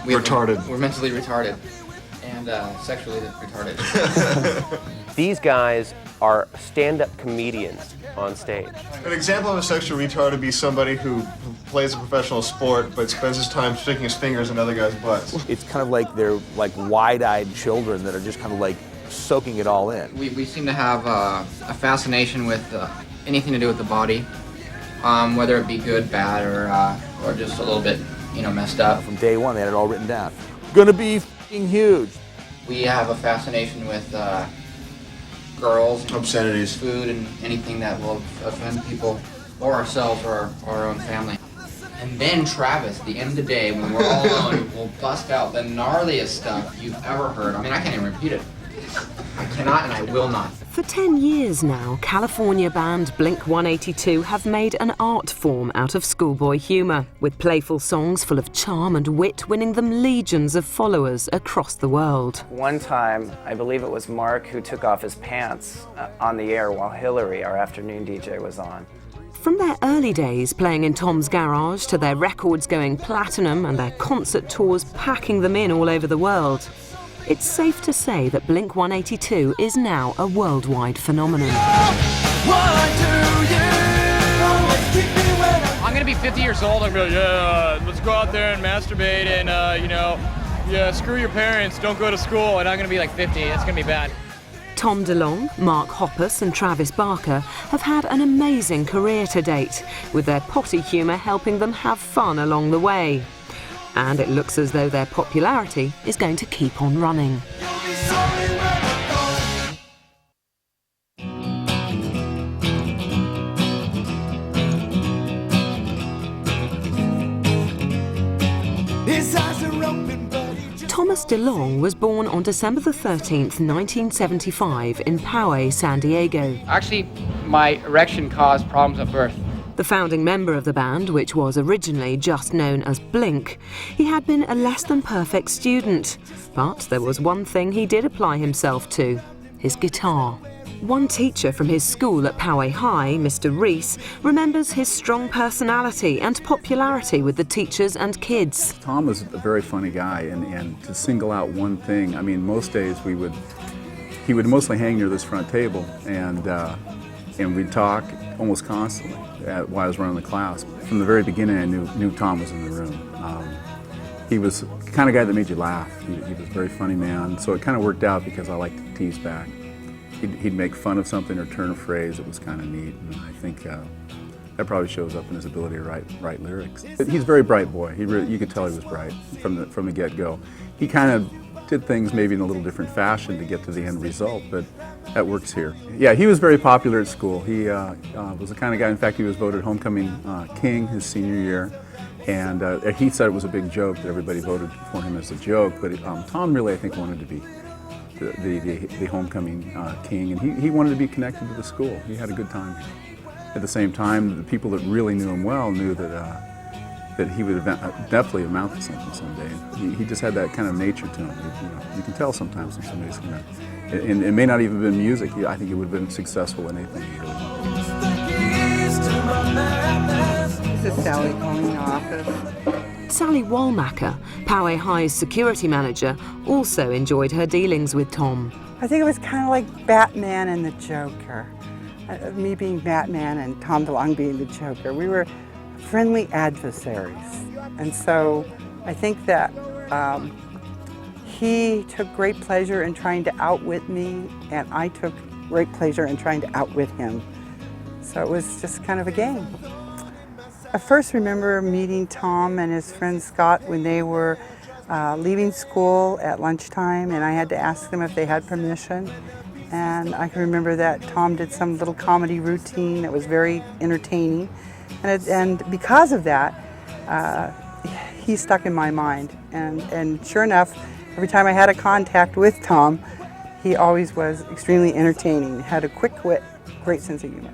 We're mentally retarded and sexually retarded. These guys are stand-up comedians on stage. An example of a sexual retard would be somebody who plays a professional sport but spends his time sticking his fingers in other guys' butts. It's kind of like they're like wide-eyed children that are just kind of like soaking it all in. We seem to have a fascination with anything to do with the body, whether it be good, bad, or just a little bit, messed up. From day one, they had it all written down. Gonna be f***ing huge. We have a fascination with girls, obscenities, food, and anything that will offend people or ourselves or our own family. And then Travis, at the end of the day, when we're all alone, will bust out the gnarliest stuff you've ever heard. I mean, I can't even repeat it. I cannot and I will not. For 10 years now, California band Blink182 have made an art form out of schoolboy humour, with playful songs full of charm and wit winning them legions of followers across the world. One time, I believe it was Mark who took off his pants on the air while Hillary, our afternoon DJ, was on. From their early days playing in Tom's garage to their records going platinum and their concert tours packing them in all over the world, it's safe to say that Blink182 is now a worldwide phenomenon. I'm gonna be 50 years old. I'm gonna be like, let's go out there and masturbate and, screw your parents, don't go to school. And I'm gonna be like 50, it's gonna be bad. Tom DeLonge, Mark Hoppus and Travis Barker have had an amazing career to date, with their potty humour helping them have fun along the way. And it looks as though their popularity is going to keep on running. Thomas DeLonge was born on December the 13th, 1975 in Poway, San Diego. Actually, my erection caused problems at birth. The founding member of the band, which was originally just known as Blink, he had been a less than perfect student. But there was one thing he did apply himself to: his guitar. One teacher from his school at Poway High, Mr. Reese, remembers his strong personality and popularity with the teachers and kids. Tom was a very funny guy, and to single out one thing, I mean, most days he would mostly hang near this front table, and we'd talk almost constantly while I was running the class. From the very beginning, I knew Tom was in the room. He was the kind of guy that made you laugh. He was a very funny man, so it kind of worked out because I liked to tease back. He'd make fun of something or turn a phrase that was kind of neat, and I think that probably shows up in his ability to write lyrics. He's a very bright boy. You could tell he was bright from the get-go. He kind of did things maybe in a little different fashion to get to the end result, but that works here. Yeah, he was very popular at school. He was the kind of guy, in fact, he was voted homecoming king his senior year, and he said it was a big joke that everybody voted for him as a joke, but Tom really, I think, wanted to be the homecoming king, and he wanted to be connected to the school. He had a good time. At the same time, the people that really knew him well knew that he would definitely amount to something someday. He just had that kind of nature to him. You can tell sometimes when somebody's going to, and it may not even have been music. I think he would have been successful in anything he really wanted. This is Sally calling the office. Sally Walmacker, Poway High's security manager, also enjoyed her dealings with Tom. I think it was kind of like Batman and the Joker. Me being Batman and Tom DeLonge being the Joker. We were friendly adversaries. And so I think that he took great pleasure in trying to outwit me, and I took great pleasure in trying to outwit him. So it was just kind of a game. I first remember meeting Tom and his friend Scott when they were leaving school at lunchtime, and I had to ask them if they had permission. And I can remember that Tom did some little comedy routine that was very entertaining. And because of that, he stuck in my mind. And sure enough, every time I had a contact with Tom, he always was extremely entertaining, had a quick wit, great sense of humor.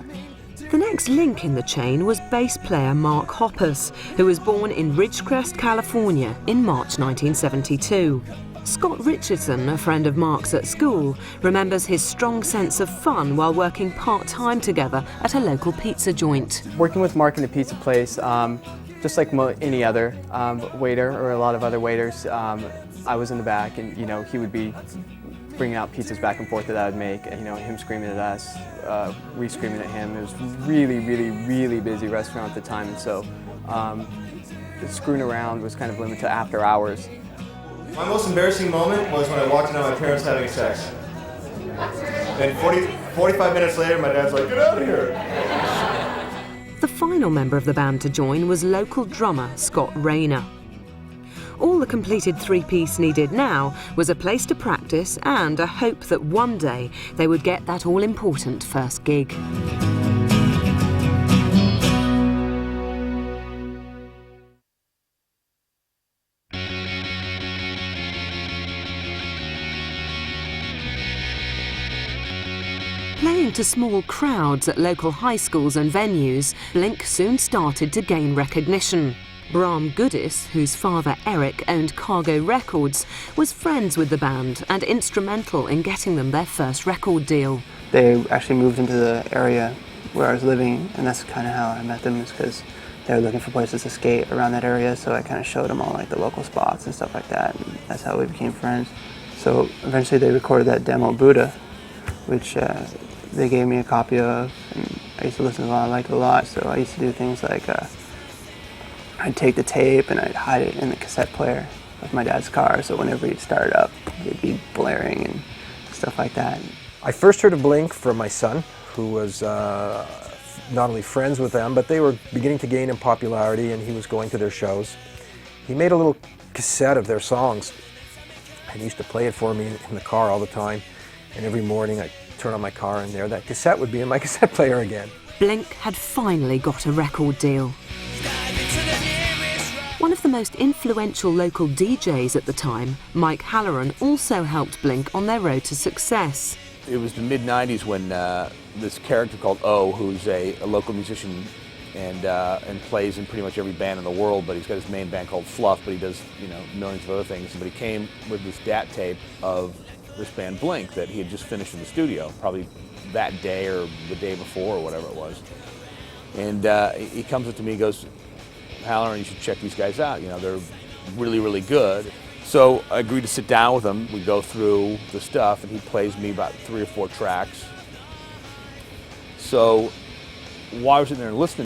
The next link in the chain was bass player Mark Hoppus, who was born in Ridgecrest, California in March 1972. Scott Richardson, a friend of Mark's at school, remembers his strong sense of fun while working part-time together at a local pizza joint. Working with Mark in the pizza place, Just like any other waiter or a lot of other waiters, I was in the back, and he would be bringing out pizzas back and forth that I would make, and him screaming at us, we screaming at him. It was really, really, really busy restaurant at the time, and so the screwing around was kind of limited to after hours. My most embarrassing moment was when I walked in on my parents having sex. And 45 minutes later, my dad's like, "Get out of here!" The final member of the band to join was local drummer Scott Rayner. All the completed three-piece needed now was a place to practice and a hope that one day they would get that all-important first gig. Playing to small crowds at local high schools and venues, Blink soon started to gain recognition. Bram Goodis, whose father Eric owned Cargo Records, was friends with the band and instrumental in getting them their first record deal. They actually moved into the area where I was living, and that's kind of how I met them, is because they were looking for places to skate around that area, so I kind of showed them all like the local spots and stuff like that, and that's how we became friends. So eventually they recorded that demo, Buddha, which they gave me a copy of, and I used to listen to it a lot. I liked it a lot, so I used to do things like I'd take the tape and I'd hide it in the cassette player of my dad's car, so whenever he'd start it up, it'd be blaring and stuff like that. I first heard of Blink from my son, who was not only friends with them, but they were beginning to gain in popularity, and he was going to their shows. He made a little cassette of their songs, and he used to play it for me in the car all the time, and every morning I'd turn on my car, and there that cassette would be in my cassette player again. Blink had finally got a record deal. One of the most influential local DJs at the time, Mike Halloran, also helped Blink on their road to success. It was the mid-90s when this character called O, who's a local musician and plays in pretty much every band in the world, but he's got his main band called Fluff, but he does millions of other things. But he came with this DAT tape of this band Blink that he had just finished in the studio, probably that day or the day before or whatever it was. And he comes up to me and goes, "Halloran, you should check these guys out. They're really, really good." So I agreed to sit down with him. We go through the stuff, and he plays me about 3 or 4 tracks. So while I was sitting there and listening